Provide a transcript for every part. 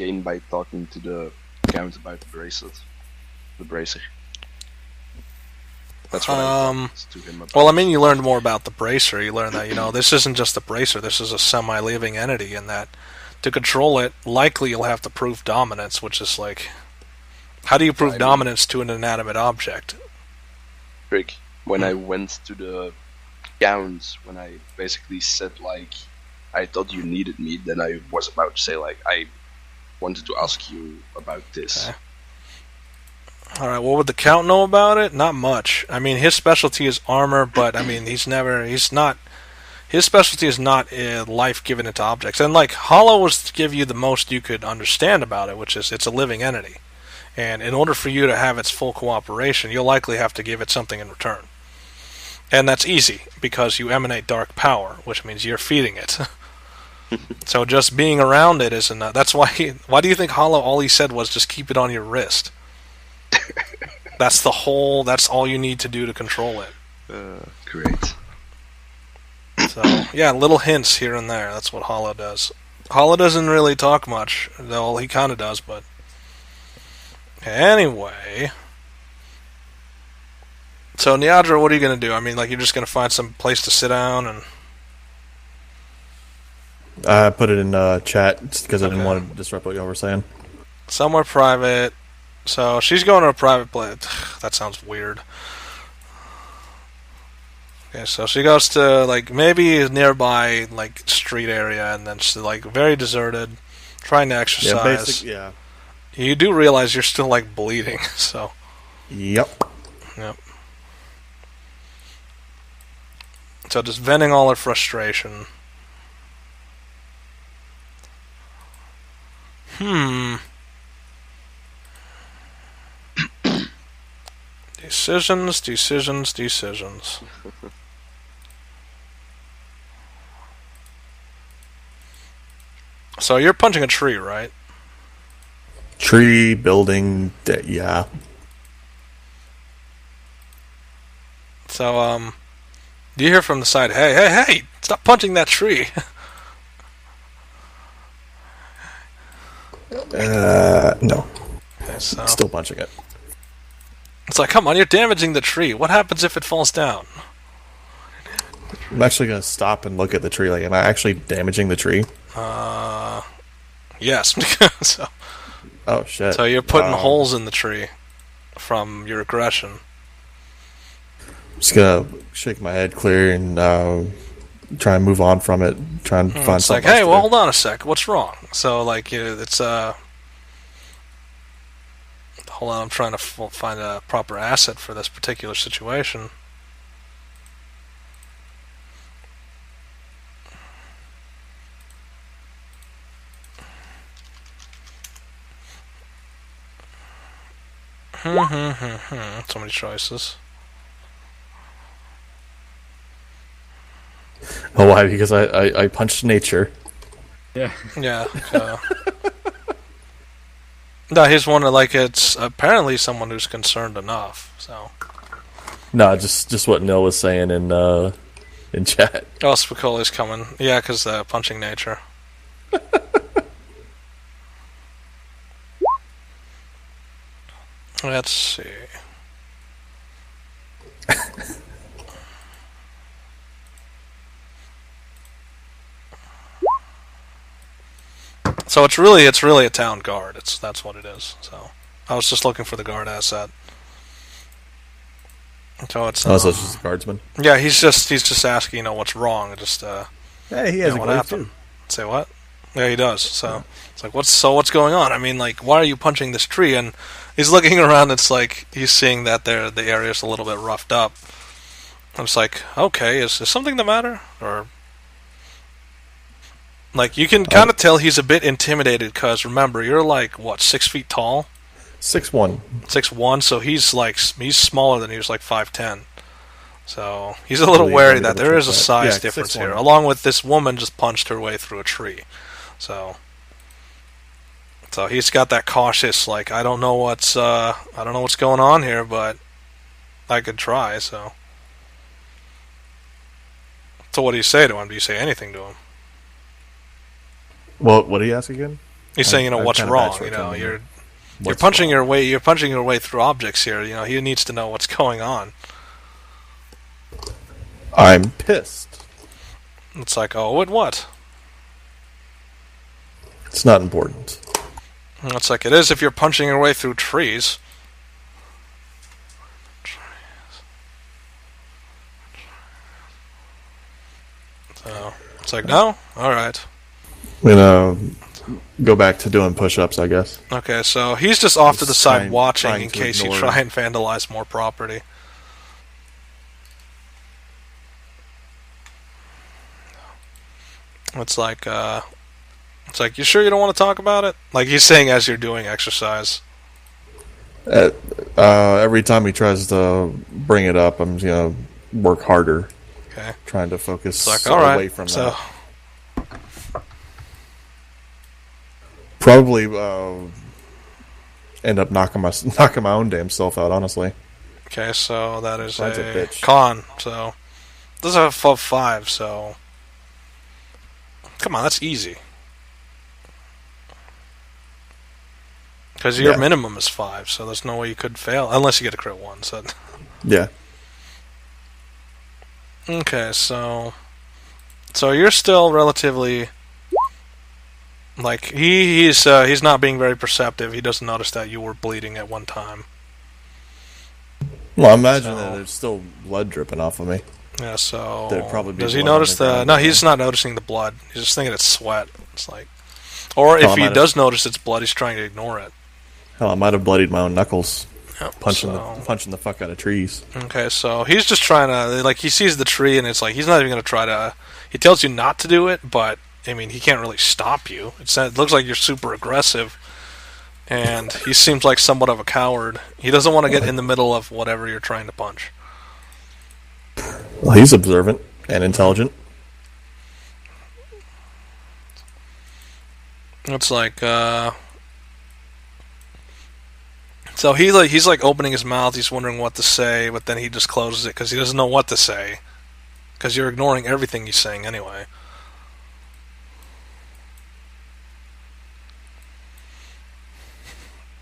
gain by talking to the Count about the bracelet, the bracer? That's what I talked to him about. Well, I mean, you learned more about the bracer. You learned that, this isn't just a bracer. This is a semi-living entity, and that to control it, likely you'll have to prove dominance, which is like, how do you prove dominance to an inanimate object? Rick, when I went to the Count, when I basically said, like, I thought you needed me, then I was about to say, like, I wanted to ask you about this. Okay. Alright, what would the Count know about it? Not much. I mean, his specialty is armor, but, I mean, his specialty is not life given into objects. And, like, Hollow was to give you the most you could understand about it, which is it's a living entity. And in order for you to have its full cooperation, you'll likely have to give it something in return. And that's easy, because you emanate dark power, which means you're feeding it. So just being around it isn't enough. That's why do you think Hollow, all he said was just keep it on your wrist? That's all you need to do to control it. Great. So, yeah, little hints here and there. That's what Hollow does. Hollow doesn't really talk much, though he kind of does, but... Anyway... So, Niadra, what are you going to do? I mean, like, you're just going to find some place to sit down and... I put it in chat just because I didn't want to disrupt what you were saying. Somewhere private. So, she's going to a private place. That sounds weird. Okay, so she goes to, like, maybe a nearby, like, street area, and then she's, like, very deserted, trying to exercise. Yeah. You do realize you're still, like, bleeding, so... Yep. So just venting all her frustration. Decisions. So you're punching a tree, right? Tree, building, yeah. So, do you hear from the side, hey, stop punching that tree? No. Okay, so Still punching it. it's like, come on, you're damaging the tree. What happens if it falls down? I'm actually going to stop and look at the tree. Like, am I actually damaging the tree? Yes. So, oh, shit. So you're putting holes in the tree from your aggression. I'm just going to shake my head clear and try and move on from it. Try and find it's something like, hey, well, do. hold on a sec. What's wrong? So, like, it's, hold on, I'm trying to find a proper asset for this particular situation. So many choices. Oh, why? Because I punched nature. Yeah. Yeah. No, he's one of, like, it's apparently someone who's concerned enough, so. No, just what Nil was saying in chat. Oh, Spicoli's coming. Yeah, because punching nature. Let's see. So it's really a town guard. That's what it is. So I was just looking for the guard asset. So it's so it's just a guardsman. Yeah, he's just asking, what's wrong. Just hey, he has a what glaive happened? too. Say what? Yeah, he does. So it's like, what's going on? I mean, like, why are you punching this tree? And he's looking around. It's like he's seeing that the area's a little bit roughed up. I'm just like, okay, is something the matter? Or like, you can kind of tell he's a bit intimidated because remember, you're like what, 6 feet tall? 6'1". 6'1", so he's smaller than you. He's like 5'10". So he's a little wary that there is a size difference 6'1". here. Along with this woman just punched her way through a tree. So he's got that cautious, like, I don't know what's going on here, but I could try. So what do you say to him? Do you say anything to him? Well, what did he ask again? He's saying, you know, what's wrong? You know, you're punching your way through objects here. You know, he needs to know what's going on. I'm pissed. It's like, oh, and what? It's not important. It's like it is if you're punching your way through trees. So it's like, no? Alright. I'm gonna go back to doing push-ups, I guess. Okay, so he's just off to the side watching in case you try and vandalize more property. It's like, you sure you don't want to talk about it? Like he's saying as you're doing exercise. Every time he tries to bring it up, I'm gonna work harder. Okay. Trying to focus away from that. Probably end up knocking my own damn self out, honestly. Okay, so that is a bitch. Con. So this is a 5, so come on, that's easy. Because your minimum is 5, so there's no way you could fail unless you get a crit 1. So yeah. Okay, so you're still relatively like he's not being very perceptive. He doesn't notice that you were bleeding at one time. Well, imagine that there's still blood dripping off of me. Yeah, so there'd probably be does he notice the? No, he's not noticing the blood. He's just thinking it's sweat. It's like, or if he does notice it's blood, he's trying to ignore it. Hell, I might have bloodied my own knuckles. Yep, punching the fuck out of trees. Okay, so he's just trying to, like, he sees the tree and it's like he's not even going to try to. He tells you not to do it, but I mean he can't really stop you. It looks like you're super aggressive, and he seems like somewhat of a coward. He doesn't want to get in the middle of whatever you're trying to punch. Well, he's observant and intelligent. It's like, so he's like opening his mouth, he's wondering what to say, but then he just closes it because he doesn't know what to say. Because you're ignoring everything he's saying anyway.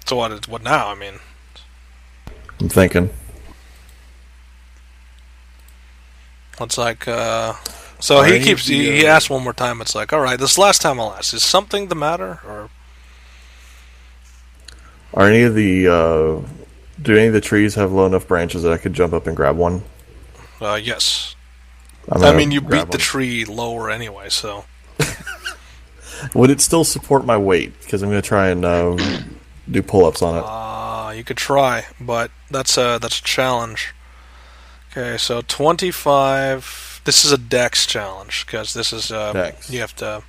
So what now? I mean, I'm thinking. It's like, so he asks one more time. It's like, all right, this last time I'll ask, is something the matter, or are any of the do any of the trees have low enough branches that I could jump up and grab one? Yes. I mean, you beat the tree lower anyway, so. Would it still support my weight? Because I'm going to try and do pull-ups on it. You could try, but that's a challenge. Okay, so 25. This is a dex challenge because this is dex. You have to.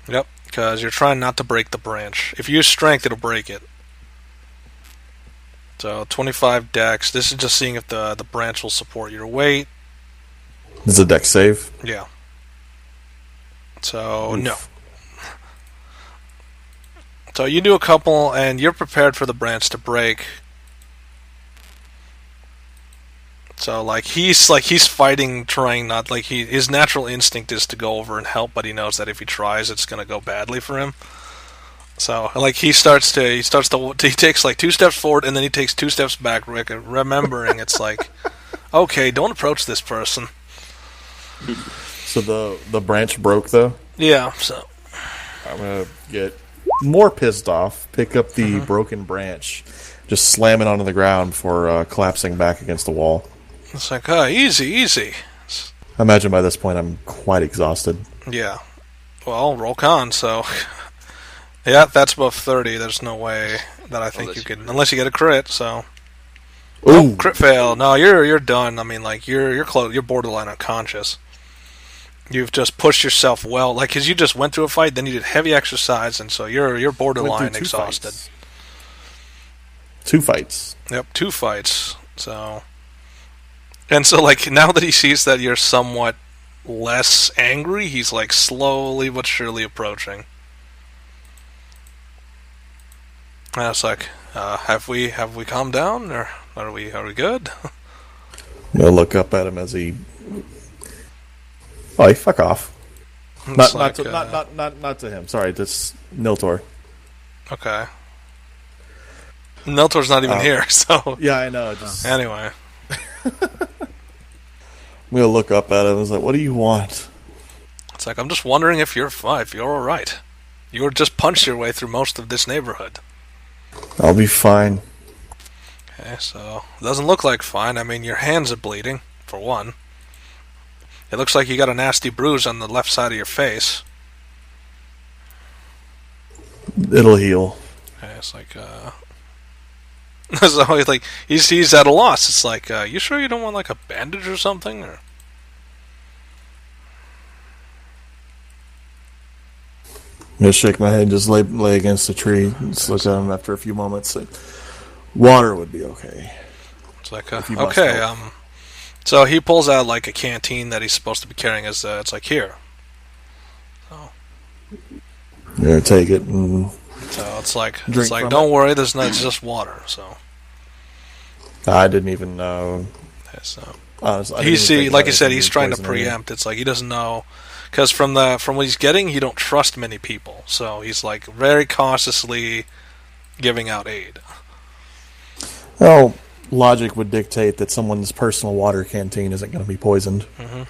Yep, because you're trying not to break the branch. If you use strength, it'll break it. So 25 dex. This is just seeing if the branch will support your weight. This is a dex save? Yeah. So Oof. No. So you do a couple, and you're prepared for the branch to break. So he's fighting, trying not his natural instinct is to go over and help, but he knows that if he tries, it's gonna go badly for him. So he takes like 2 steps forward and then he takes 2 steps back, remembering it's like, okay, don't approach this person. So the branch broke though? Yeah. So I'm gonna get more pissed off. Pick up the broken branch, just slam it onto the ground before collapsing back against the wall. It's like, easy. I imagine by this point I'm quite exhausted. Yeah. Well, roll con, so. Yeah, that's above 30. There's no way that I think you could, unless you get a crit, so. Ooh. Oh, crit fail. No, you're done. I mean, you're close. You're borderline unconscious. You've just pushed yourself well, because you just went through a fight, then you did heavy exercise, and so you're borderline exhausted. 2 fights. Yep, 2 fights. So. And so, now that he sees that you're somewhat less angry, he's, slowly but surely approaching. And it's like, have we calmed down, or are we good? I'll look up at him as he... Oh, fuck off. Not to him. Sorry, this Niltaor. Okay. Niltaor's not even here, so... Yeah, I know. Anyway. I'm going to look up at him and was like, what do you want? It's like, I'm just wondering if you're alright. You just punched your way through most of this neighborhood. I'll be fine. Okay, so... It doesn't look like fine. I mean, your hands are bleeding, for one. It looks like you got a nasty bruise on the left side of your face. It'll heal. Okay, it's like, so he's like, he's at a loss. It's like, you sure you don't want like a bandage or something? Or... I'm going to shake my head and just lay against a tree and just look at him after a few moments. Like, water would be okay. It's like, okay, so he pulls out like a canteen that he's supposed to be carrying as, it's like, here. So. You're going to take it and... So it's like, don't worry, it's just water, so. I didn't even know. Okay, so. Honestly, like you said, he's trying to preempt. It's like he doesn't know, because from what he's getting, he don't trust many people. So he's like very cautiously giving out aid. Well, logic would dictate that someone's personal water canteen isn't going to be poisoned. Mm-hmm.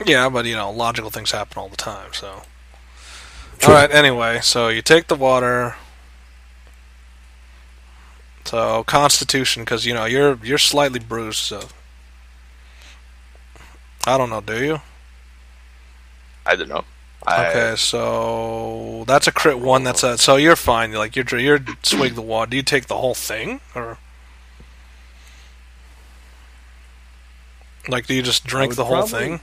Yeah, but logical things happen all the time. So, all right. Anyway, so you take the water. So Constitution, because you're slightly bruised. So I don't know. Do you? I don't know. Okay, so that's a crit 1. So you're fine. Like you're swig the water. Do you take the whole thing, or like do you just drink the whole thing?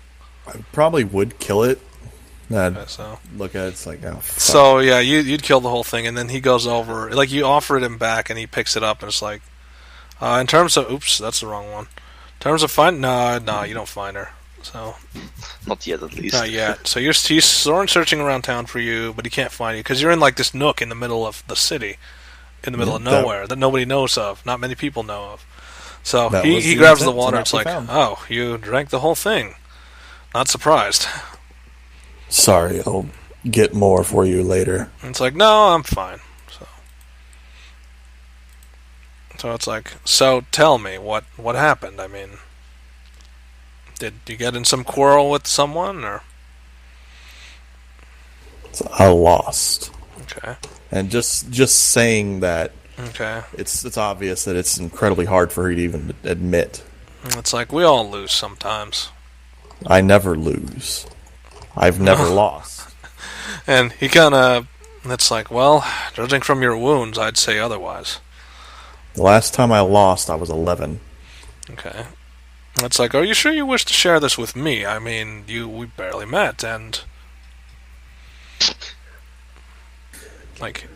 I probably would kill it. Okay, so look at it, it's like, oh, fuck. So yeah, you'd kill the whole thing, and then he goes over, like you offer it him back, and he picks it up, and it's like, in terms of, oops, that's the wrong one. In terms of find, no, you don't find her. So not yet, at least. Not yet. So he's searching around town for you, but he can't find you because you're in like this nook in the middle of the city, in the middle of nowhere that nobody knows of, not many people know of. So he grabs the water. It's like, oh, you drank the whole thing. Not surprised. Sorry, I'll get more for you later. And it's like, no, I'm fine. So it's like, so tell me what happened. I mean, did you get in some quarrel with someone, or? I lost. Okay. And just saying that. Okay. It's obvious that it's incredibly hard for her to even admit. It's like we all lose sometimes. I never lose. I've never lost. And he kind of, it's like, well, judging from your wounds, I'd say otherwise. The last time I lost, I was 11. Okay. It's like, are you sure you wish to share this with me? I mean, we barely met, and like,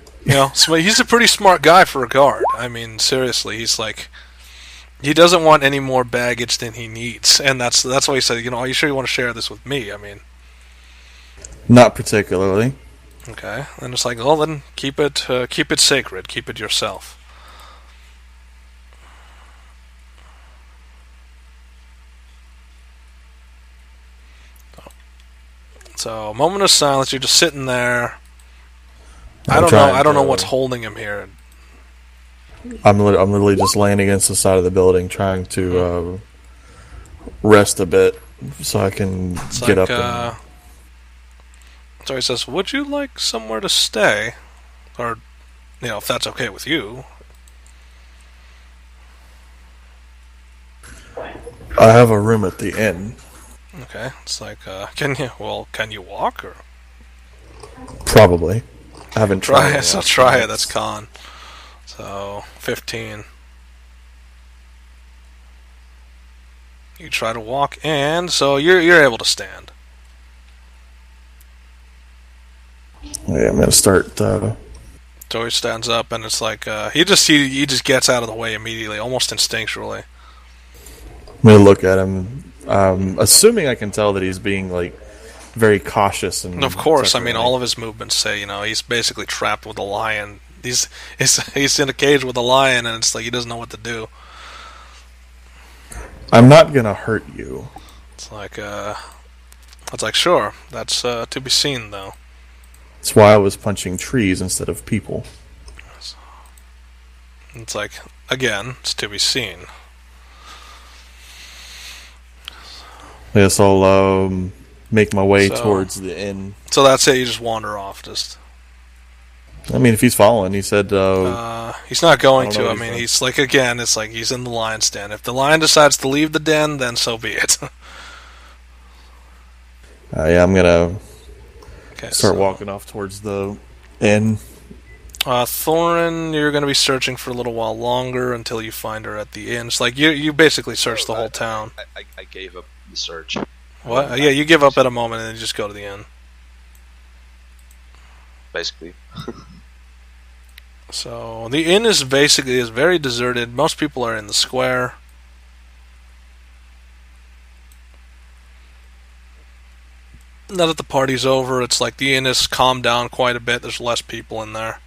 so he's a pretty smart guy for a guard. I mean, seriously, he's like, he doesn't want any more baggage than he needs, and that's why he said, are you sure you want to share this with me? I mean, not particularly. Okay, and it's like, well, then keep it sacred, keep it yourself. So, a moment of silence. You're just sitting there. I don't know what's holding him here. I'm literally just laying against the side of the building, trying to rest a bit, so I can get up. So he says, "Would you like somewhere to stay, or if that's okay with you?" I have a room at the inn. Okay, it's like, can you walk, or? Probably. I haven't tried it. So try it, that's con. So, 15. You try to walk, and so you're able to stand. Yeah, I'm going to start... So he stands up, and it's like, he just gets out of the way immediately, almost instinctually. I'm going to look at him. Assuming I can tell that he's being like very cautious and of course, I mean all of his movements say he's basically trapped with a lion. He's in a cage with a lion, and it's like he doesn't know what to do. I'm not gonna hurt you. It's like It's like, sure, that's to be seen, though. That's why I was punching trees instead of people. It's like, again, it's to be seen. Yes, I'll make my way towards the inn. So that's it, you just wander off, just... I mean, if he's following, he said... he's not going to. I mean, he's like, again, it's like he's in the lion's den. If the lion decides to leave the den, then so be it. Yeah, I'm gonna start walking off towards the inn. Thorin, you're gonna be searching for a little while longer until you find her at the inn. It's like you basically search the whole town. I gave up the search. What? Yeah, you give up at a moment and then you just go to the inn. Basically. So the inn is very deserted. Most people are in the square. Now that the party's over, it's like the inn has calmed down quite a bit. There's less people in there.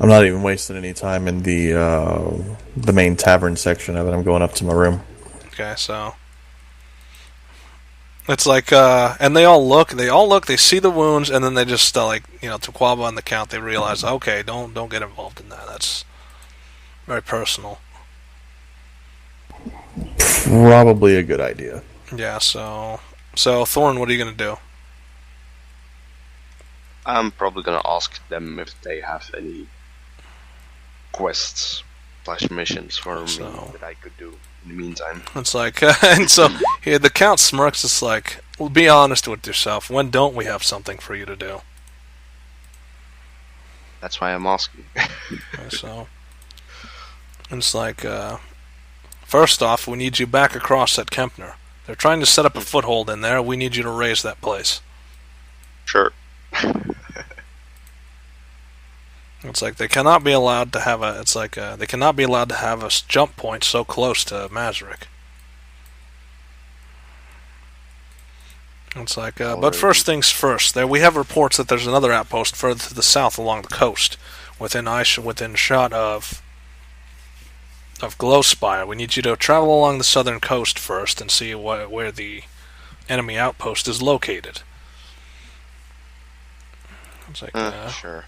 I'm not even wasting any time in the main tavern section of it. I'm going up to my room. Okay, so it's like, and they all look, they see the wounds, and then they just like, to Quaba and the Count, they realize, okay, don't get involved in that. That's very personal. Probably a good idea. Yeah. So Thorin, what are you gonna do? I'm probably gonna ask them if they have any quests / missions for me that I could do in the meantime. It's like, and so here the Count smirks. It's like, well, be honest with yourself. When don't we have something for you to do? That's why I'm asking. So it's like, first off, we need you back across at Kempner. They're trying to set up a foothold in there. We need you to raise that place. Sure. It's like they cannot be allowed to have a. It's like they cannot be allowed to have a jump point so close to Mazrik. It's like, but first things first. There we have reports that there's another outpost further to the south along the coast, within shot of Glowspire. We need you to travel along the southern coast first and see where the enemy outpost is located. It's like, sure.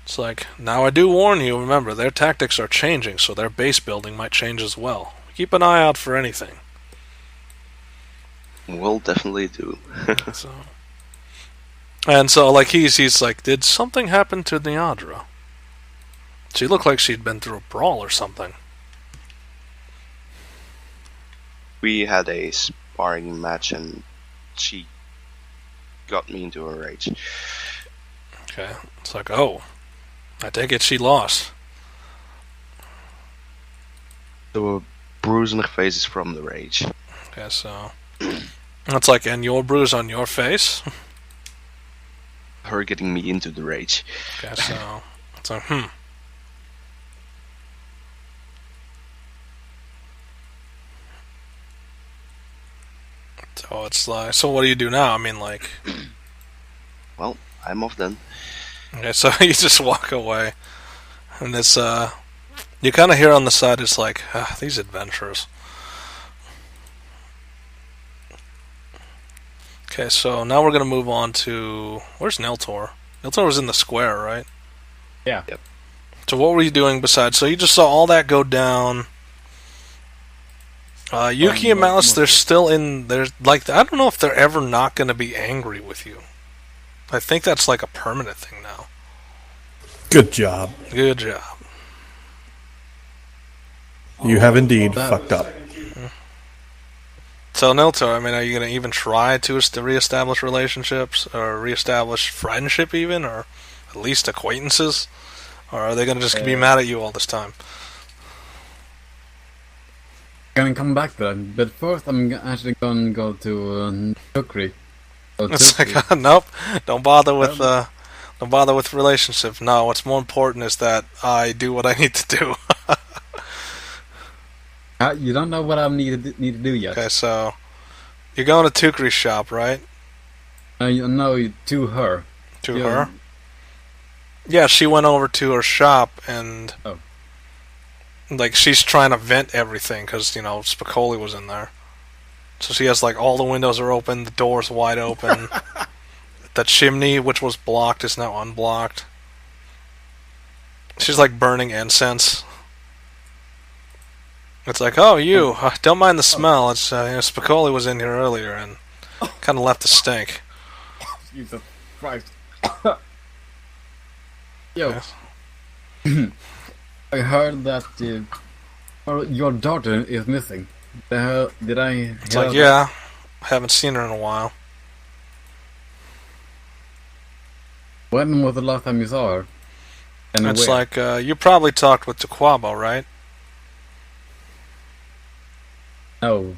It's like, now I do warn you, remember, their tactics are changing, so their base building might change as well. Keep an eye out for anything. Will definitely do. So like he's like, did something happen to Neandra? She looked like she'd been through a brawl or something. We had a sparring match and she got me into a rage. Okay, it's like, oh, I take it she lost. There were bruise on her face is from the rage. Okay, so it's like, and your bruise on your face? Her getting me into the rage. Okay, so it's like, So it's like, so what do you do now? I mean, like, well, I'm off then. Okay, so you just walk away, and it's you kind of hear on the side, it's like, these adventurers. Okay, so now we're gonna move on to, where's Niltaor? Niltaor was in the square, right? Yeah. Yep. So what were you doing besides? So you just saw all that go down. Yuki and Malice, they're still in. They're like, I don't know if they're ever not gonna be angry with you. I think that's like a permanent thing now. Good job. Good job. You have indeed fucked up. So Niltaor, I mean, are you going to even try to reestablish relationships, or reestablish friendship even, or at least acquaintances? Or are they going to just be mad at you all this time? Gonna come back to that, but first I'm actually gonna go to Tukri. It's like, nope, don't bother with relationships. No, what's more important is that I do what I need to do. You don't know what I need to do yet. Okay, so you're going to Tukri's shop, right? No, to her. To her? Yeah, she went over to her shop and... Oh. like she's trying to vent everything because Spicoli was in there. So she has like all the windows are open, the door's wide open. The chimney, which was blocked, is now unblocked. She's like burning incense. It's like, oh, you don't mind the smell. It's Spicoli was in here earlier and kind of left a stink. Jesus Christ. Yo. Yeah. I heard that your daughter is missing. Did I hear It's like, that? yeah, I haven't seen her in a while. When was the last time you saw her? And It's where? like, you probably talked with Tequabo, right? No.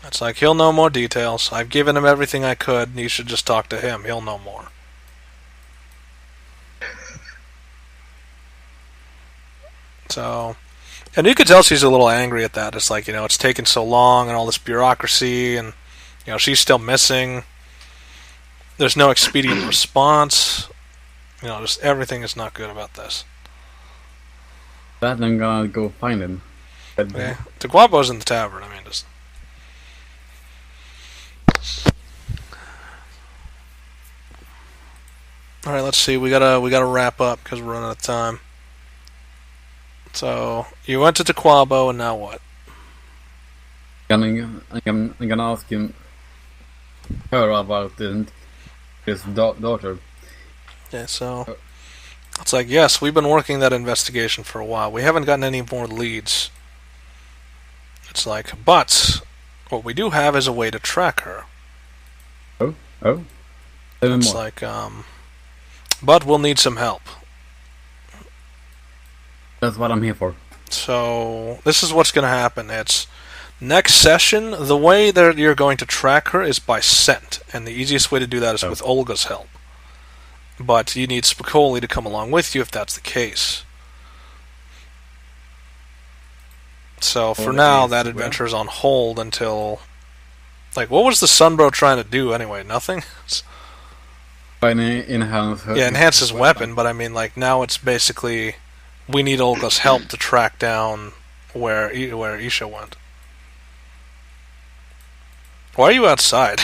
It's like, he'll know more details. I've given him everything I could, and you should just talk to him. He'll know more. So, and you could tell she's a little angry at that. It's like, it's taken so long and all this bureaucracy, and, she's still missing. There's no expedient response. Just everything is not good about this. That I'm gonna go find him. Okay. Tequabo's in the tavern. I mean, just... All right, let's see. We gotta wrap up because we're running out of time. So you went to Tequabo, and now what? I'm gonna ask him her about his daughter. Yeah. So it's like, yes, we've been working that investigation for a while. We haven't gotten any more leads. It's like, but what we do have is a way to track her. Oh. Tell me It's more. like, but we'll need some help. That's what I'm here for. So this is what's going to happen. It's next session. The way that you're going to track her is by scent, and the easiest way to do that is with Olga's help. But you need Spicoli to come along with you if that's the case. So for now, that adventure is on hold until... Like, what was the Sunbro trying to do anyway? Nothing? Enhance his weapon, but I mean, like, now it's basically... We need Olga's help to track down where Isha went. Why are you outside?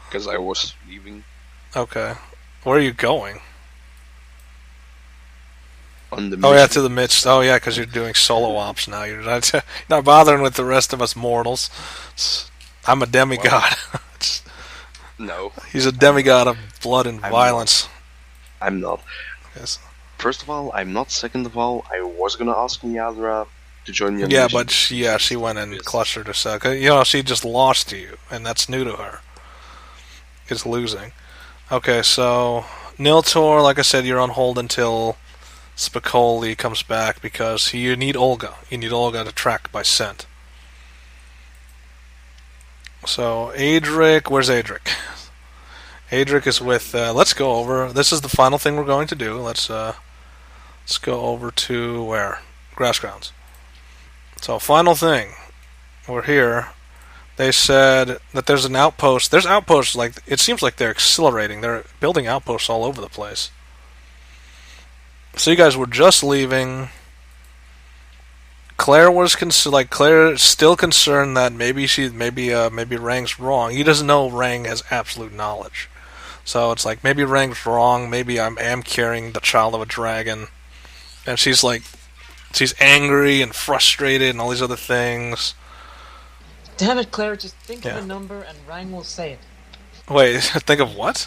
Because I was leaving Okay. Where are you going? on the Oh yeah, mission. to the midst. Oh yeah, because you're doing solo ops now. You're not bothering with the rest of us mortals. I'm a demigod. No, He's a demigod of blood and violence. I'm not. Yes. First of all, I'm not. Second of all, I was gonna ask Nyadra to join me on the Yeah, mission. but she went and clustered herself. She just lost to you, and that's new to her. Is losing. Okay, so Niltaor, like I said, you're on hold until Spicoli comes back because you need Olga. You need Olga to track by scent. So Adrik, where's Adrik? Adrik is with. Let's go over. This is the final thing we're going to do. Let's go over to where? Grassgrounds. So final thing. We're here. They said that there's an outpost. There's outposts, like, it seems like they're accelerating. They're building outposts all over the place. So you guys were just leaving. Claire was Claire's still concerned that maybe Rang's wrong. He doesn't know Rang has absolute knowledge. So it's like, maybe Rang's wrong, maybe I am carrying the child of a dragon. And she's angry and frustrated and all these other things. Damn it, Claire, just think Yeah. of a number and Rang will say it. Wait, think of what?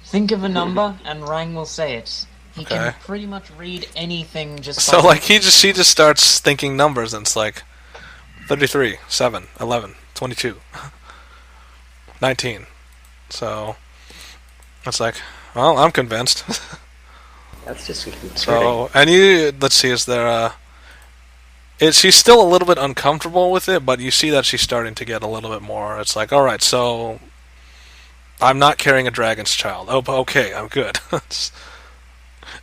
Think of a number and Rang will say it. He Okay. can pretty much read anything just So by... like she just starts thinking numbers and it's like 33, 7, 11, 22, 19. So it's like, well, I'm convinced. That's just So, and let's see, is there she's still a little bit uncomfortable with it, but you see that she's starting to get a little bit more. It's like, all right, so I'm not carrying a dragon's child. Oh, okay, I'm good.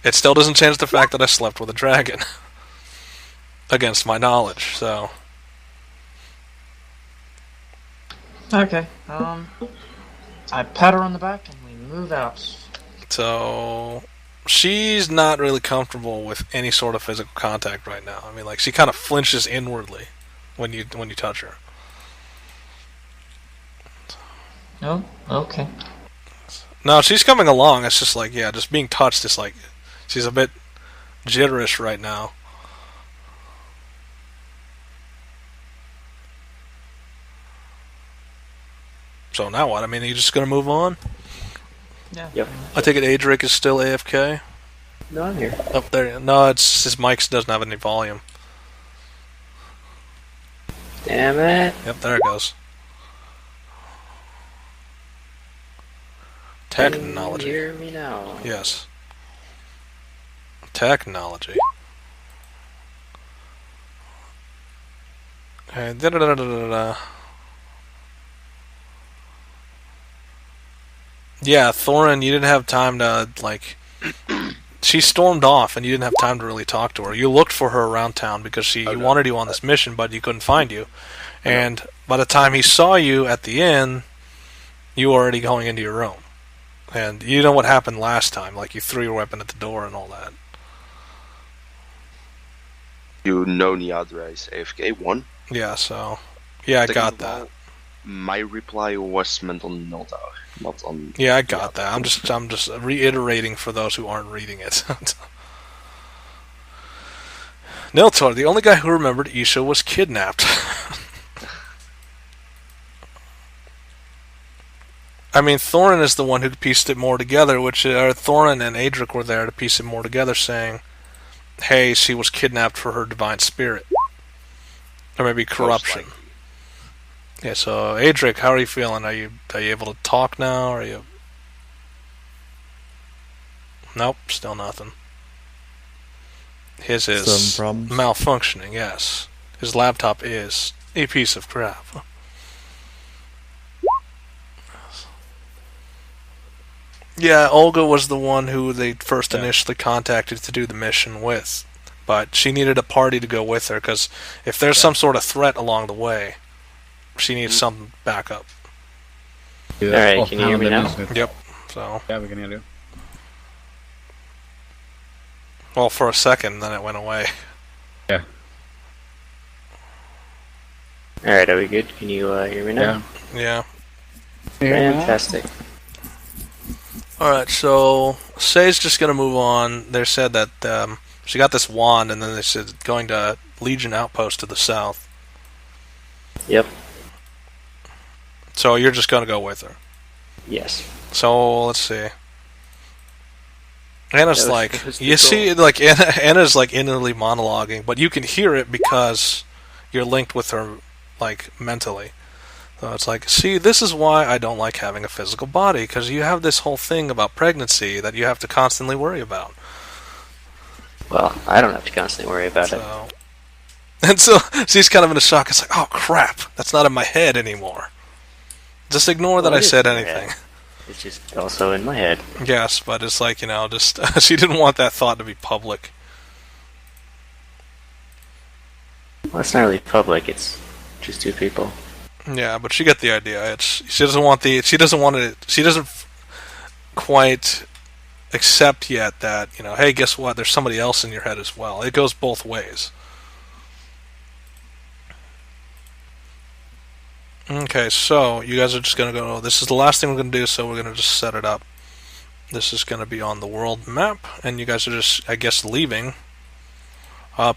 It still doesn't change the fact that I slept with a dragon against my knowledge. So, Okay, I pat her on the back and we move out. so she's not really comfortable with any sort of physical contact right now. I mean, like, she kind of flinches inwardly when you touch her. Oh, okay. No, she's coming along. It's just like, yeah, just being touched is like, she's a bit jitterish right now. So now what? I mean, are you just going to move on? Yeah. Yep. I take it Adrik is still AFK? No, I'm here. Up there. No, it's his mic doesn't have any volume. Damn it. Yep, there it goes. Can you Technology. hear me now? Yes. Technology. Okay, da-da-da-da-da-da. Yeah, Thorin, you didn't have time to, like... She stormed off, and you didn't have time to really talk to her. You looked for her around town because you wanted you on this mission, but you couldn't find you. And by the time he saw you at the inn, you were already going into your room. And you know what happened last time, like you threw your weapon at the door and all that. You know Niadra is AFK, one. Yeah, so... Yeah, I got that. My reply was meant on Niltaor, not on... Yeah, I got that. I'm just reiterating for those who aren't reading it. Niltaor, the only guy who remembered Isha was kidnapped. I mean, Thorin is the one who pieced it more together, Thorin and Adrik were there to piece it more together, saying, hey, she was kidnapped for her divine spirit. Or maybe corruption. Yeah, so Adrik, how are you feeling? Are you able to talk now? Are you? Nope, still nothing. His is Some problems? malfunctioning. Yes, his laptop is a piece of crap. Yeah, Olga was the one who they first initially contacted to do the mission with, but she needed a party to go with her because if there's some sort of threat along the way. She needs some backup. Alright, can you hear me now? Yep. So. Yeah, we can hear you. Well, for a second, then it went away. Yeah. Alright, are we good? Can you hear me now? Yeah. Fantastic. Alright, so Say's just gonna move on. They said that she got this wand, and then they said going to Legion Outpost to the south. Yep. So you're just gonna go with her. Yes. So let's see. Anna's like, you cool. see, like Anna's like innerly monologuing, but you can hear it because you're linked with her, like mentally. So it's like, see, this is why I don't like having a physical body, because you have this whole thing about pregnancy that you have to constantly worry about. Well, I don't have to constantly worry about it. And so she's kind of in a shock. It's like, oh crap, that's not in my head anymore. Just ignore that I said anything. It's just also in my head. Yes, but it's like, just she didn't want that thought to be public. Well, it's not really public. It's just two people. Yeah, but you get the idea. She doesn't quite accept yet that, hey, guess what? There's somebody else in your head as well. It goes both ways. Okay, so you guys are just going to go, this is the last thing we're going to do, so we're going to just set it up. This is going to be on the world map, and you guys are just, I guess, leaving.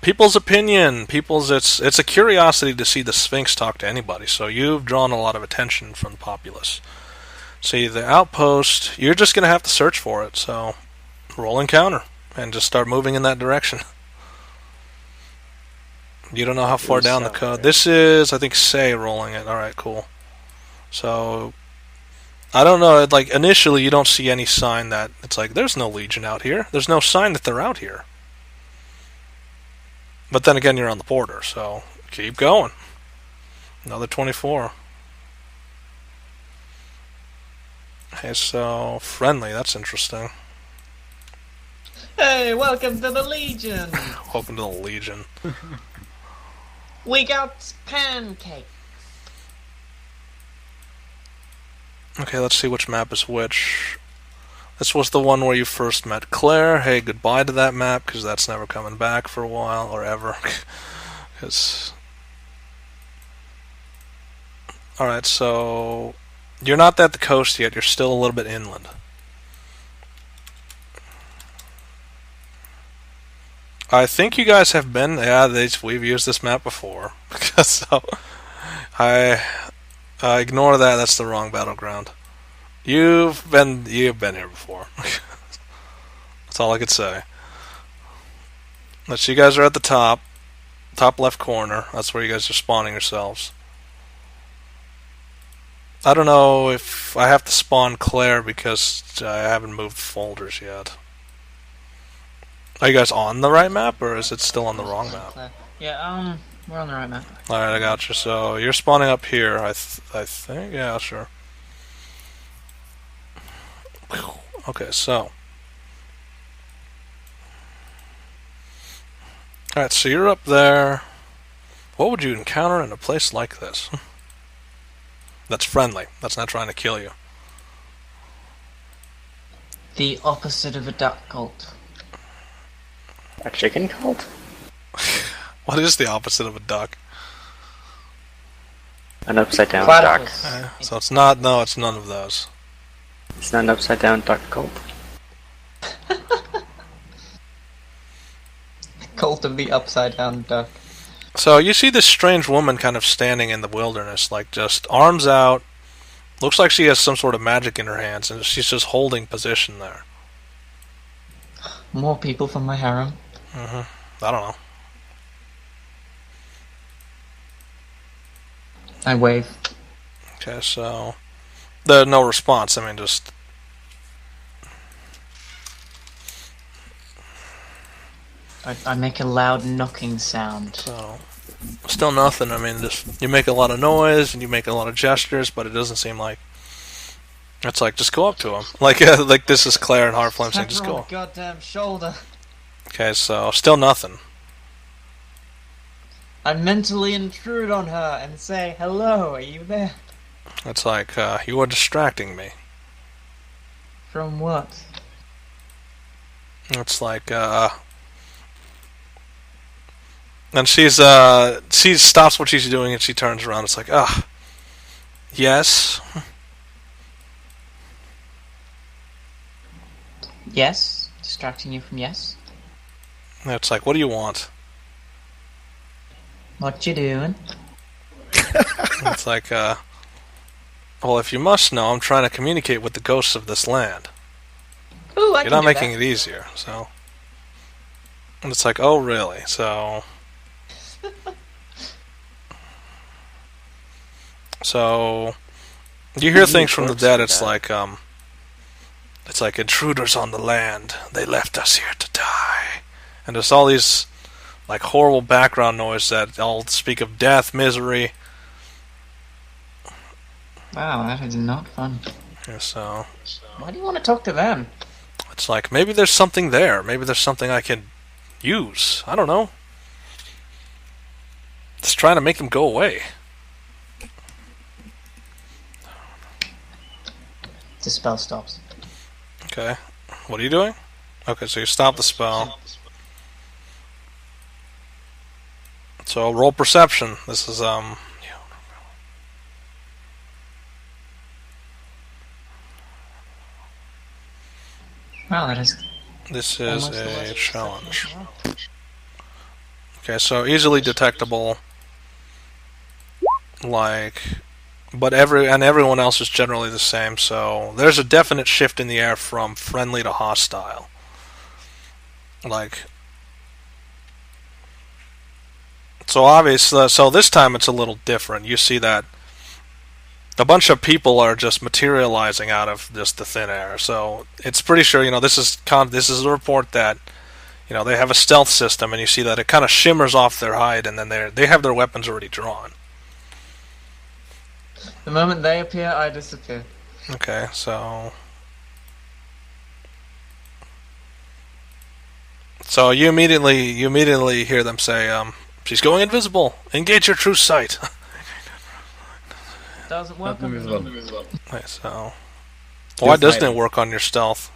People's opinion. It's a curiosity to see the Sphinx talk to anybody, so you've drawn a lot of attention from the populace. See, the outpost, you're just going to have to search for it, so roll encounter, and just start moving in that direction. You don't know how far down the code. This is, I think, Say rolling it. Alright, cool. So, I don't know, like, initially you don't see any sign that, it's like, there's no Legion out here. There's no sign that they're out here. But then again, you're on the border, so keep going. Another 24. Okay, so, friendly, that's interesting. Hey, welcome to the Legion! Welcome to the Legion. We got pancakes. Okay, let's see which map is which. This was the one where you first met Claire. Hey, goodbye to that map, because that's never coming back for a while, or ever. Alright, so... You're not at the coast yet, you're still a little bit inland. I think you guys have been... Yeah, we've used this map before. So... I ignore that, that's the wrong battleground. You've been here before. That's all I could say. So you guys are at the top left corner. That's where you guys are spawning yourselves. I don't know if I have to spawn Claire because I haven't moved folders yet. Are you guys on the right map, or is it still on the wrong map? Yeah, we're on the right map. Alright, I got you. So you're spawning up here, I think? Yeah, sure. Okay, so... Alright, so you're up there. What would you encounter in a place like this? That's friendly. That's not trying to kill you. The opposite of a duck cult. A chicken cult? What is the opposite of a duck? An upside down duck. Platypus. So it's not... No, it's none of those. It's not an upside down duck cult. Cult of the upside down duck. So you see this strange woman kind of standing in the wilderness, like just arms out. Looks like she has some sort of magic in her hands, and she's just holding position there. More people from my harem. I don't know. I wave. Okay, so... no response, I mean just... I make a loud knocking sound. So... Still nothing, I mean just... You make a lot of noise, and you make a lot of gestures, but it doesn't seem like... It's like, just go up to him. Like this is Claire and Heartflame saying, just Tap her go on up. the goddamn shoulder. Okay, so still nothing. I mentally intrude on her and say, hello, are you there? It's like, you are distracting me. From what? It's like, and she stops what she's doing and she turns around. It's like, yes. Yes? Distracting you from yes? It's like, what do you want? What you doing? It's like, well, if you must know, I'm trying to communicate with the ghosts of this land. Ooh, You're not making it easier, so... And it's like, oh, really? So... So... You hear things from the dead, it's like, It's like, intruders on the land. They left us here to die. And there's all these, like, horrible background noise that all speak of death, misery. Wow, that is not fun. Yeah, so... Why do you want to talk to them? It's like, maybe there's something there. Maybe there's something I can use. I don't know. Just trying to make them go away. The spell stops. Okay. What are you doing? Okay, so you stop the spell. So roll perception. This is Wow, that is... this is Almost the a last challenge. perception. Okay, so easily detectable. Like, but everyone else is generally the same. So there's a definite shift in the air from friendly to hostile. Like, so obvious. So this time it's a little different. You see that a bunch of people are just materializing out of just the thin air. So it's pretty sure, this is a report that, they have a stealth system, and you see that it kind of shimmers off their hide, and then they have their weapons already drawn. The moment they appear, I disappear. Okay, so you immediately hear them say, "She's going invisible. Engage your true sight." Doesn't work Not on invisible. me. Okay, so why doesn't it work on your stealth?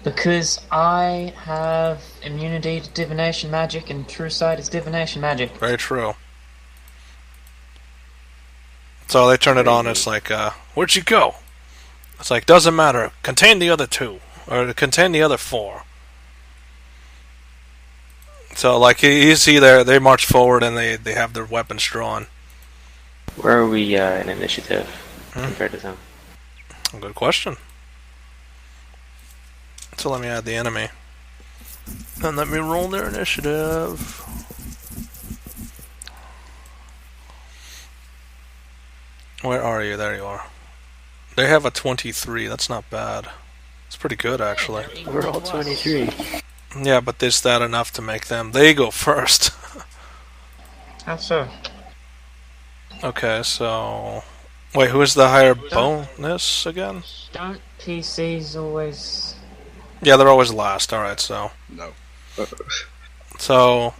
Because I have immunity to divination magic, and true sight is divination magic. Very true. So they turn it on, it's like, where'd you go? It's like, doesn't matter. Contain the other 2. Or contain the other 4. So, like, you see there, they march forward and they have their weapons drawn. Where are we in initiative compared to them? Good question. So let me add the enemy. And let me roll their initiative. Where are you? There you are. They have a 23. That's not bad. It's pretty good, actually. We're all 23. Yeah, but is that enough to make them? They go first. How so? Okay, so... Wait, who is the higher bonus again? Don't PCs always... Yeah, they're always last. Alright, so... No. So...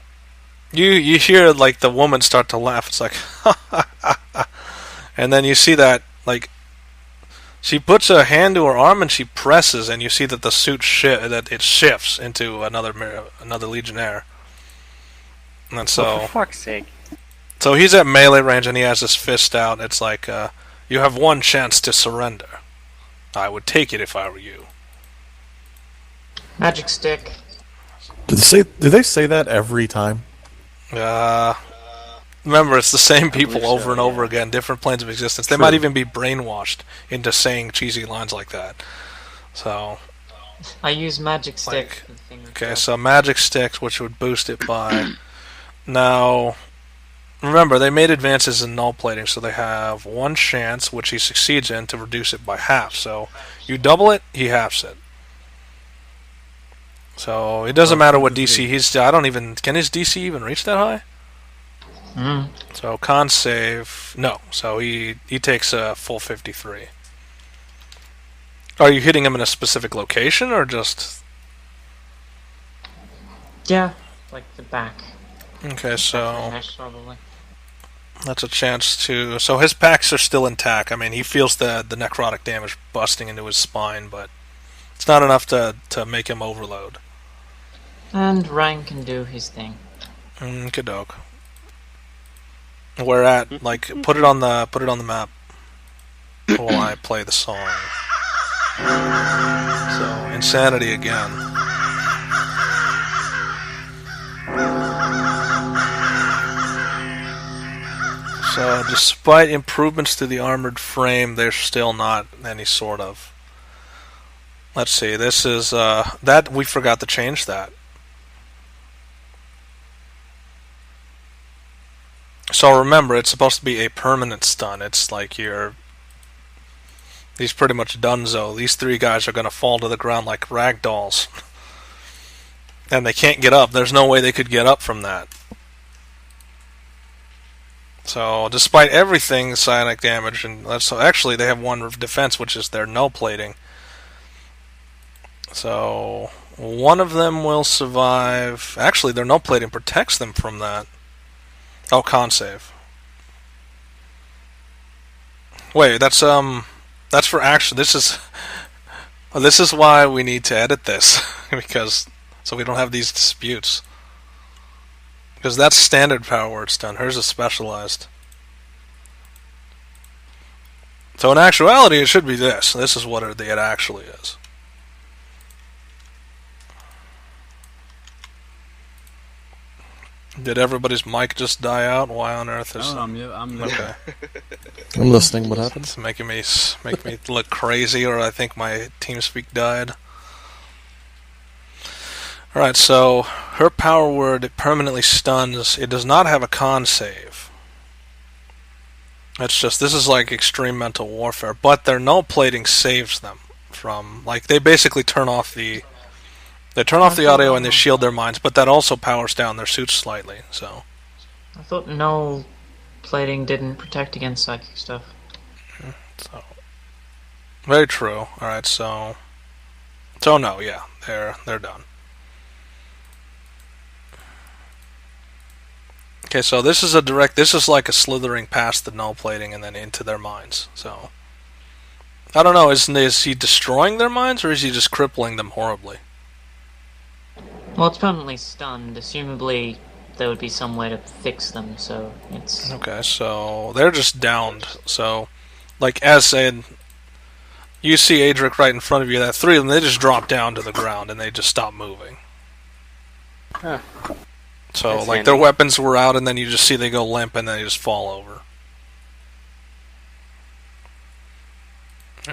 You hear, like, the woman start to laugh. It's like... And then you see that, like... She puts a hand to her arm and she presses, and you see that the suit that it shifts into another Legionnaire. And so... Oh, for fuck's sake. So he's at melee range and he has his fist out. It's like, you have one chance to surrender. I would take it if I were you. Magic stick. Do they say that every time? Remember, it's the same people believe so, over and over again, different planes of existence. They might even be brainwashed into saying cheesy lines like that. So, I use magic stick. Like, for the thing okay, so magic sticks, which would boost it by... Now, remember, they made advances in null plating, so they have one chance, which he succeeds in, to reduce it by half. So, you double it, he halves it. So, it doesn't matter what DC he's... Can his DC even reach that high? So, con save... No. So, he takes a full 53. Are you hitting him in a specific location, or just... Yeah, like the back. Okay, so... Neck, probably. That's a chance to... So, his packs are still intact. I mean, he feels the necrotic damage busting into his spine, but... It's not enough to make him overload. And Rang can do his thing. Good dog. Where at? Like, put it on the map while I play the song. So, insanity again. So, despite improvements to the armored frame, there's still not any sort of... Let's see, this is... that, we forgot to change that. So remember, it's supposed to be a permanent stun. It's like he's pretty much donezo. These 3 guys are going to fall to the ground like ragdolls. And they can't get up. There's no way they could get up from that. So, despite everything, psionic damage, and so actually they have one defense, which is their null plating. So, one of them will survive. Actually, their null plating protects them from that. Oh, con save. Wait, that's for action. This is why we need to edit this because so we don't have these disputes. Because that's standard power where it's done. Hers is specialized. So in actuality, it should be this. This is what it actually is. Did everybody's mic just die out? Why on earth is... Oh, I'm okay. I'm listening. What happened? It's making me look crazy, or I think my TeamSpeak died. Alright, so her power word, it permanently stuns. It does not have a con save. It's just, this is like extreme mental warfare, but their null plating saves them from, like, they basically turn off the... They turn off the audio and they shield their minds, but that also powers down their suits slightly, so... I thought null plating didn't protect against psychic stuff. So... Very true. Alright, so... So no, yeah, they're done. Okay, so this is this is like a slithering past the null plating and then into their minds, so... I don't know, is he destroying their minds, or is he just crippling them horribly? Well, it's permanently stunned. Assumably, there would be some way to fix them, so it's... Okay, so they're just downed. So, like, as said, you see Adrik right in front of you, that three of them, they just drop down to the ground, and they just stop moving. Huh. So, That's like, handy. their weapons were out, and then you just see they go limp, and then they just fall over.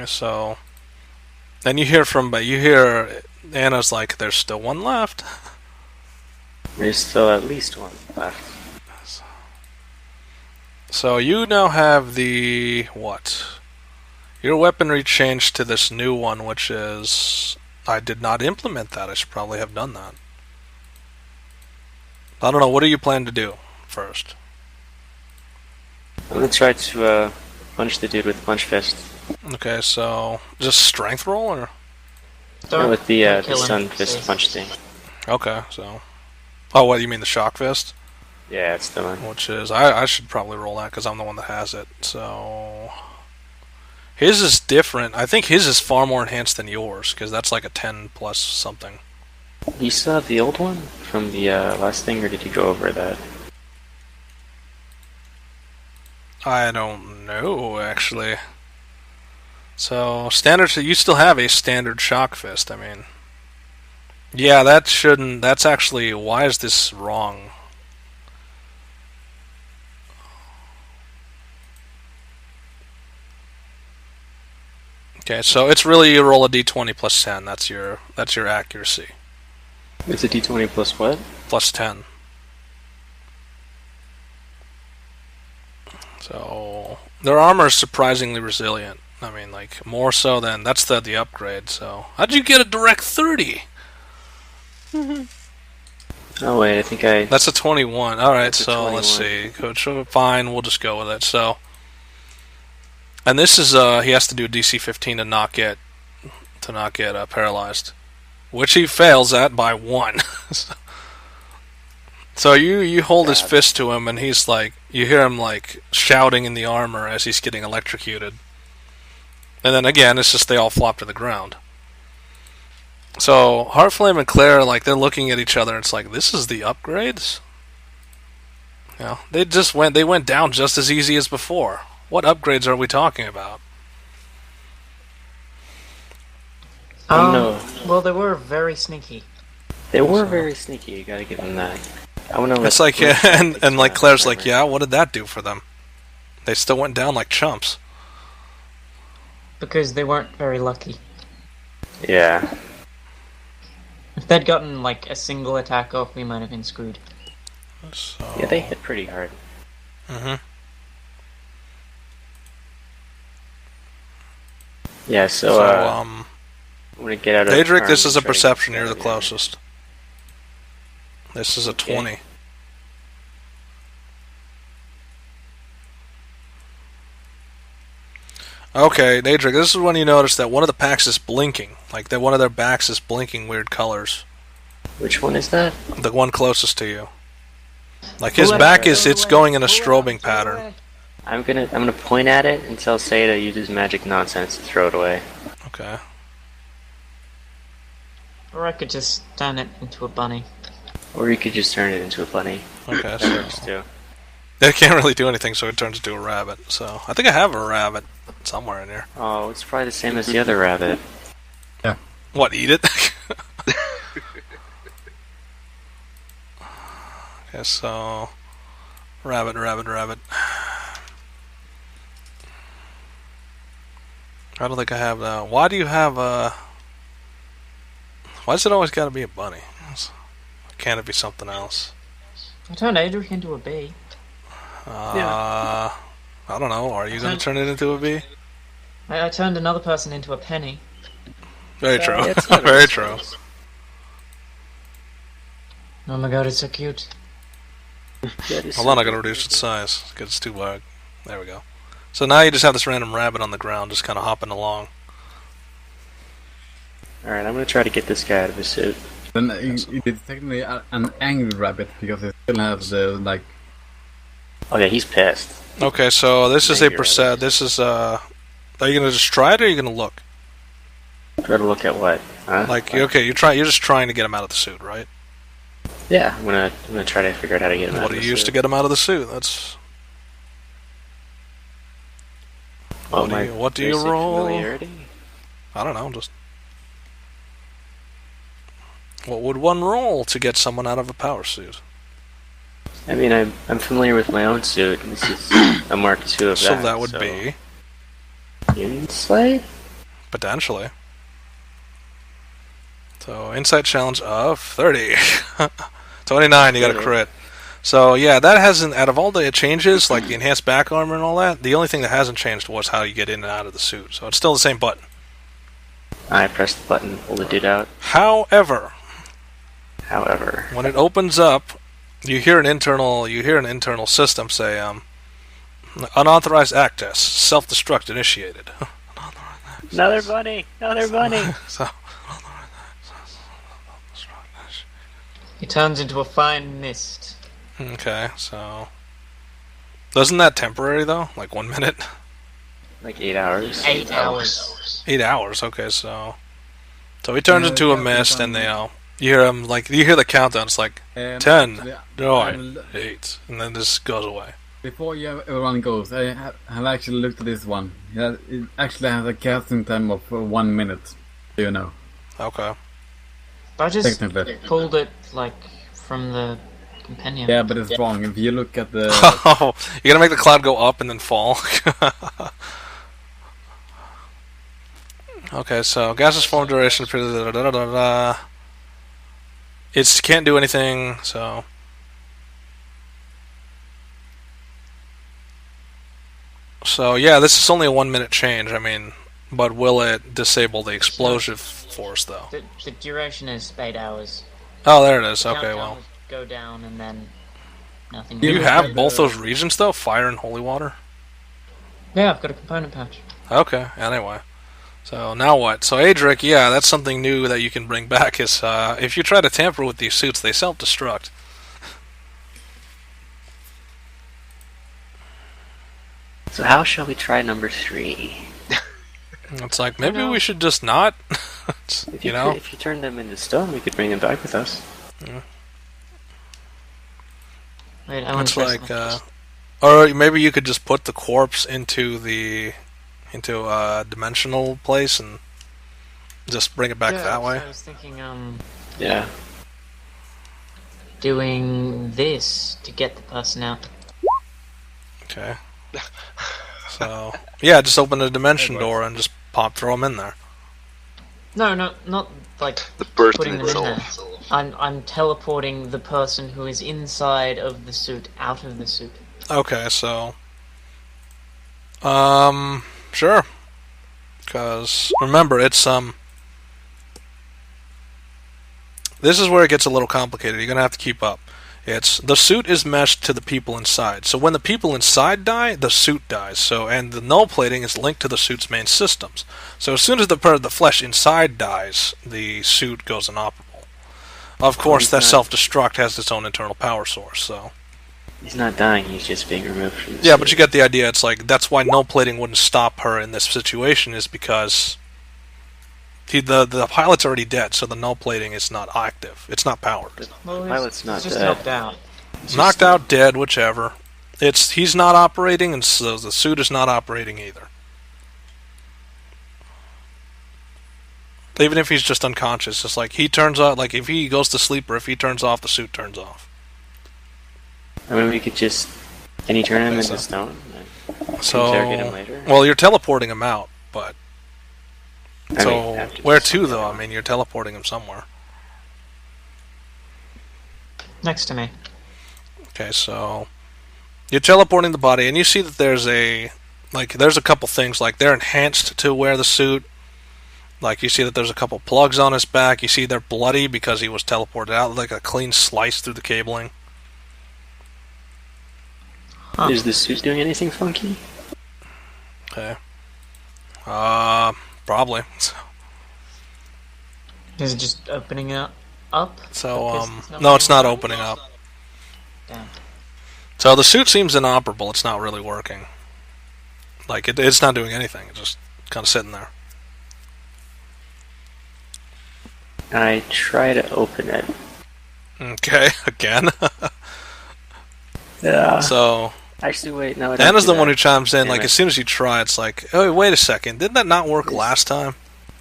So, then you hear Anna's like, there's still one left. There's still at least one left. So you now have the, what? Your weaponry changed to this new one, which is... I did not implement that. I should probably have done that. I don't know, what do you plan to do first? I'm gonna try to punch the dude with punch fist. Okay, so just strength roll, or? Don't With the kill him, sun fist please. punch thing. Okay, so... Oh, what, you mean the shock fist? Yeah, it's the one. Which is... I should probably roll that, because I'm the one that has it, so... His is different. I think his is far more enhanced than yours, because that's like a 10 plus something. You still have the old one from the last thing, or did you go over that? I don't know, actually. So, standard... You still have a standard shock fist, I mean... Yeah, that shouldn't... That's actually... Why is this wrong? Okay, so it's really you roll a d20 plus 10. That's your accuracy. It's a d20 plus what? Plus 10. So their armor is surprisingly resilient. I mean, like, more so than... That's the upgrade, so... How'd you get a direct 30? Oh wait, I think I... That's a 21. Alright, That's a so 21. let's see. Coach, fine, we'll just go with it. So... And this is, he has to do a DC 15 to not get paralyzed. Which he fails at by 1. So you hold his fist to him, and he's like... You hear him, like, shouting in the armor as he's getting electrocuted. And then again, it's just they all flop to the ground. So, Heartflame and Claire, like, they're looking at each other, and it's like, this is the upgrades? You know, they went down just as easy as before. What upgrades are we talking about? no. Well, they were very sneaky. They were very sneaky, you gotta give them that. I wanna It's like, and like Claire's like, yeah, what did that do for them? They still went down like chumps. Because they weren't very lucky. Yeah. If they'd gotten, like, a single attack off, we might have been screwed. So, Yeah, they hit pretty hard. Mm-hmm. Yeah, so I'm gonna get out of Adrik, Karn this is a and try to perception. get You're the out of closest. This is a 20. Okay, Adrik, this is when you notice that one of the packs is blinking. Like, that one of their backs is blinking weird colors. there. Which one is that? The one closest to you. Like, his back is, it's going in a strobing pattern. I'm gonna point at it and tell Say to use his magic nonsense to throw it away. Okay. Or I could just turn it into a bunny. Or you could just turn it into a bunny. Okay, That so... works too. They can't really do anything, so it turns into a rabbit. So, I think I have a rabbit somewhere in here. Oh, it's probably the same as the other rabbit. What, eat it? Okay, so... Rabbit. I don't think I have that. Why do you have a... Why does it always gotta be a bunny? Can't it be something else? I turned Adrik into a bee. I don't know. Are you gonna turn it into a bee? I turned another person into a penny. Very true. Yeah, it's not Very really true. close. Oh my god, it's so cute. That is Hold on, I gotta reduce its size. Because it's too wide. There we go. So now you just have this random rabbit on the ground just kind of hopping along. Alright, I'm gonna try to get this guy out of his suit. Then it is technically an angry rabbit because it still has the like. Oh yeah, he's pissed. Okay, so this is a Angry rabbit. this is Are you gonna just try it, or are you gonna look? Try to look at what? Huh? Like, okay, you're just trying to get him out of the suit, right? Yeah, I'm gonna try to figure out how to get him out What of do the you use suit. to get him out of the suit? That's... What do you basic roll? Familiarity? I don't know, just... What would one roll to get someone out of a power suit? I mean, I'm familiar with my own suit, and this is a Mark II of So that. that would be... Insight? Potentially. So, insight challenge of 30. 29, you got a crit. So, yeah, that hasn't... Out of all the changes, like the enhanced back armor and all that, the only thing that hasn't changed was how you get in and out of the suit. So, it's still the same button. I press the button, pull the dude out. However, However, when it opens up, you hear an internal system say, unauthorized access, self-destruct initiated. another bunny! Another bunny! So, He turns into a fine mist. okay, so... Isn't that temporary, though? Like 1 minute? Like 8 hours. 8 hours. 8 hours, okay, so... So he turns into a mist, and you hear him, like, you hear the countdown, it's like, 10, 9, 8, and then this goes away. Before everyone goes, I have actually looked at this one. It actually has a casting time of 1 minute. Do you know? Okay. I just Technically. pulled it, like, from the companion. Yeah, but it's wrong. If you look at the... Oh, you're gonna make the cloud go up and then fall. Okay, so gaseous form duration. It can't do anything, so. So yeah, this is only a 1 minute change. I mean, but will it disable the explosive force though? The duration is 8 hours. Oh, there it is. Okay, Countdown well. would go down and then nothing. You You have have both the- those regions though, fire and holy water. Yeah, I've got a component patch. Okay. Anyway, so now what? So Adrik, yeah, that's something new that you can bring back. Is if you try to tamper with these suits, they self-destruct. So how shall we try number 3? It's like maybe we should just not. If You know. if you turn them into stone, we could bring them back with us. Wait, I want It's to like, or maybe you could just put the corpse into a dimensional place and just bring it back that way. I was thinking, Yeah. doing this to get the person out. Okay. So yeah, just open the dimension door and just throw them in there. No, not like The person putting them in there. itself. I'm teleporting the person who is inside of the suit out of the suit. Okay, so sure. Because remember, it's this is where it gets a little complicated. You're gonna have to keep up. It's the suit is meshed to the people inside. So when the people inside die, the suit dies. So and the null plating is linked to the suit's main systems. So as soon as the flesh inside dies, the suit goes inoperable. Of course, that self-destruct has its own internal power source. So He's not dying, he's just being removed from the yeah, suit. but you get the idea. It's like that's why null plating wouldn't stop her in this situation, is because the pilot's already dead, so the null plating is not active. It's not powered. Well, pilot's not just dead. knocked out. Knocked out, dead, whichever. He's not operating, and so the suit is not operating either. Even if he's just unconscious, it's like he turns off. Like if he goes to sleep or if he turns off, the suit turns off. I mean, we could just... Can you turn him think into so. stone? So, Interrogate him later? well, you're teleporting him out, but I so mean, after where this to one, though? yeah. I mean, you're teleporting him somewhere. Next to me. Okay, so you're teleporting the body, and you see that there's a couple things, like they're enhanced to wear the suit. Like you see that there's a couple plugs on his back. You see they're bloody because he was teleported out, like a clean slice through the cabling. Is the suit doing anything funky? Okay. Probably. Is it just opening it up? So, Because no, it's not opening up. Damn. So the suit seems inoperable. It's not really working. Like it's not doing anything. It just kind of sitting there. I try to open it. Okay, again. Yeah. So Actually, wait, no. Anna's the one who chimes in. Damn Like it. as soon as you try, it's like, oh, wait a second, didn't that not work Yes. last time?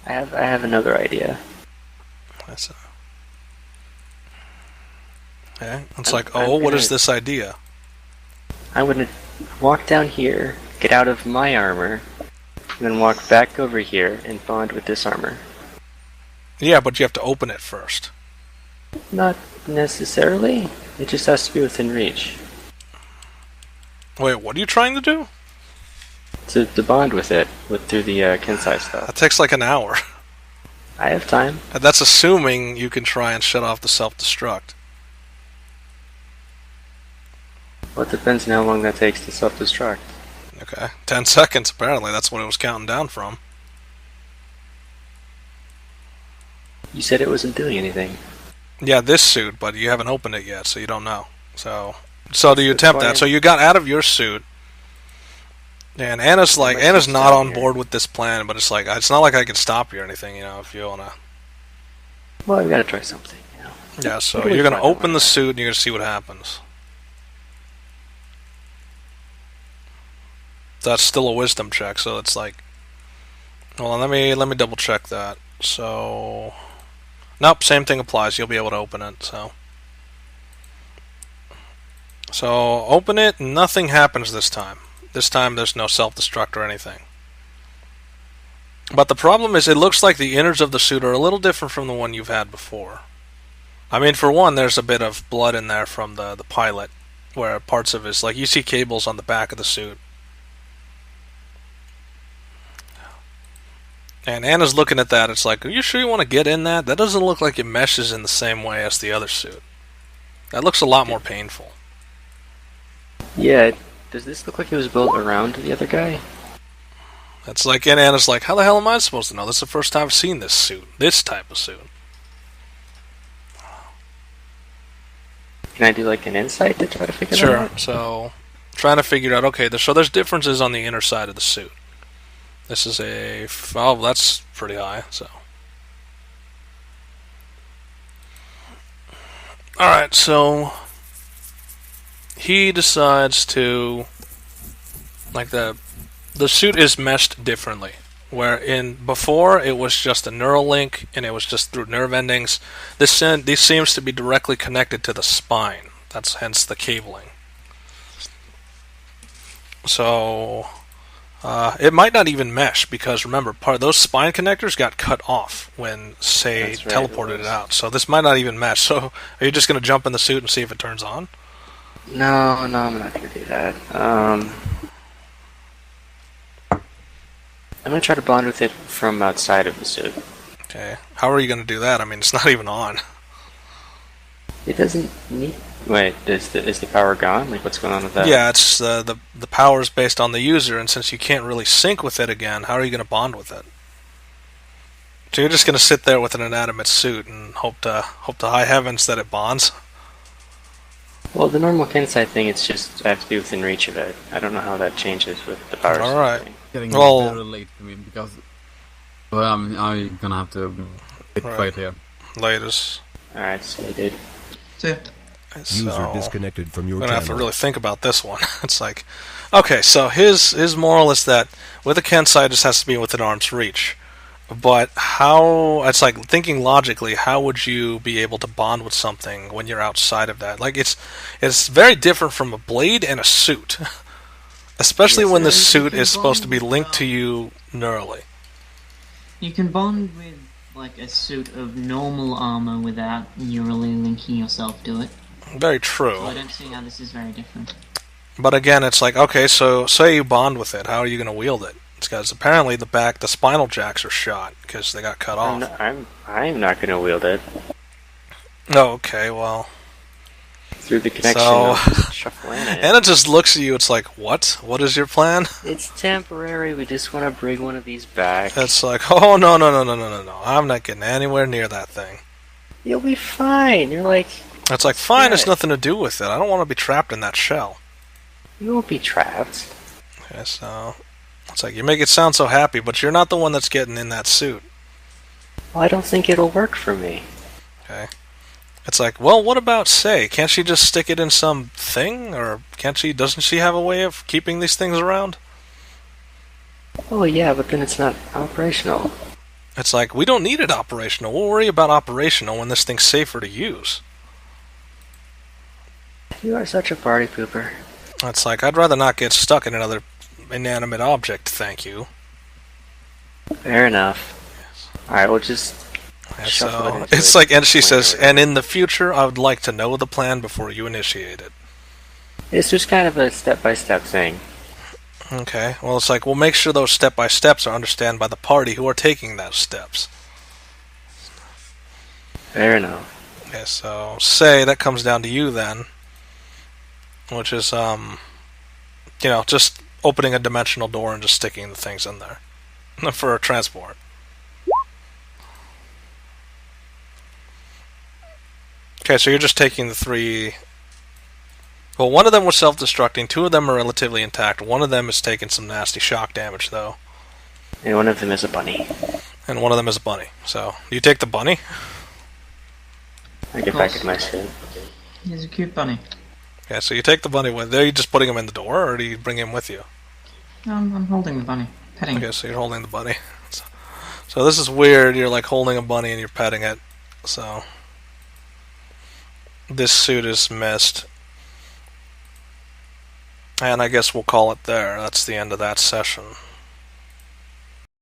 I have another idea. That's okay. It's I'm- like, I'm oh, what gonna- is this idea? I'm gonna walk down here, get out of my armor, and then walk back over here and bond with this armor. Yeah, but you have to open it first. Not necessarily. It just has to be within reach. Wait, what are you trying to do? To bond with it through the Kensai stuff. That takes like an hour. I have time. And that's assuming you can try and shut off the self-destruct. Well, it depends on how long that takes to self-destruct. Okay, 10 seconds apparently. That's what it was counting down from. You said it wasn't doing anything. Yeah, this suit, but you haven't opened it yet, so you don't know. So do you It's attempt fine. that? So you got out of your suit, and Anna's like, My Anna's suit's not down on here. board with this plan, but it's like, it's not like I can stop you or anything, you know, if you wanna. Well, I've got to try something. You know. Yeah, so What do we you're gonna find out open the like that? suit and you're gonna see what happens. That's still a wisdom check, so it's like, well, let me double check that. So, nope, same thing applies. You'll be able to open it. So open it. Nothing happens this time. This time there's no self-destruct or anything. But the problem is, it looks like the innards of the suit are a little different from the one you've had before. I mean, for one, there's a bit of blood in there from the pilot, where parts of his, like, you see cables on the back of the suit. And Anna's looking at that. It's like, are you sure you want to get in that? That doesn't look like it meshes in the same way as the other suit. That looks a lot more painful. Yeah. Does this look like it was built around the other guy? It's like, and Anna's like, how the hell am I supposed to know? This is the first time I've seen this suit. This type of suit. Can I do like an insight to try to figure that Sure. out? So, trying to figure out, okay, so there's differences on the inner side of the suit. This is oh, that's pretty high, so. Alright, so he decides to, like, the suit is meshed differently. Where before it was just a neural link and it was just through nerve endings. This seems to be directly connected to the spine. That's hence the cabling. So it might not even mesh because remember, part of those spine connectors got cut off when Say That's right, it teleported it was. out. So this might not even mesh. So are you just going to jump in the suit and see if it turns on? No, I'm not gonna do that. I'm gonna try to bond with it from outside of the suit. Okay. How are you going to do that? I mean, it's not even on. It doesn't need. Wait, is the power gone? Like, what's going on with that? Yeah, it's the power is based on the user, and since you can't really sync with it again, how are you going to bond with it? So you're just going to sit there with an inanimate suit and hope to high heavens that it bonds. Well, the normal Kensai thing, it's just I have to be within reach of it. I don't know how that changes with the power. All right. thing. Getting Well- very late for me because I'm gonna have to sit Right. right here. Latest. All right, so you did. User So, disconnected from your I'm gonna have to channel. really think about this one. It's like, okay, so his moral is that with a Kensai, it just has to be within arm's reach. But how? It's like thinking logically. How would you be able to bond with something when you're outside of that? Like it's very different from a blade and a suit, especially Yes, when the you suit can is supposed to be bond, linked to you neurally. You can bond with like a suit of normal armor without neurally linking yourself to it. Very So true. I don't see how this is very different. But again, it's like, okay, so say you bond with it. How are you going to wield it? It's because apparently the spinal jacks are shot because they got cut off. I'm not gonna wield it Oh, okay, well. through the connection. So- I'll just shuffle in it. And it just looks at you, it's like, what? What is your plan? It's temporary. We just want to bring one of these back. It's like, oh, no. I'm not getting anywhere near that thing. You'll be fine. You're like, It's like, fine, it's Good. nothing to do with it. I don't want to be trapped in that shell. you won't be trapped. Okay, so. It's like, you make it sound so happy, but you're not the one that's getting in that suit. Well, I don't think it'll work for me. Okay. It's like, well, what about Say? Can't she just stick it in some thing? Or doesn't she have a way of keeping these things around? Oh yeah, but then it's not operational. It's like, we don't need it operational. We'll worry about operational when this thing's safer to use. You are such a party pooper. It's like, I'd rather not get stuck in another inanimate object, thank you. Fair enough. Alright, we'll just shuffle So, into it's it. like, and she says, and in the future, I would like to know the plan before you initiate it. It's just kind of a step-by-step thing. Okay, well, it's like, we'll make sure those step-by-steps are understood by the party who are taking those steps. Fair enough. Okay, so, Say, that comes down to you then. Which is, just opening a dimensional door and just sticking the things in there. For a transport. Okay, so you're just taking the 3... Well, one of them was self-destructing, 2 of them are relatively intact, one of them is taking some nasty shock damage, though. And one of them is a bunny. And one of them is a bunny. So, do you take the bunny? I get back in my suit. He's a cute bunny. Okay, so you take the bunny with you. Are you just putting him in the door, or do you bring him with you? I'm holding the bunny. Petting Okay, it. so you're holding the bunny. So this is weird, you're like holding a bunny and you're petting it. So, this suit is missed. And I guess we'll call it there. That's the end of that session.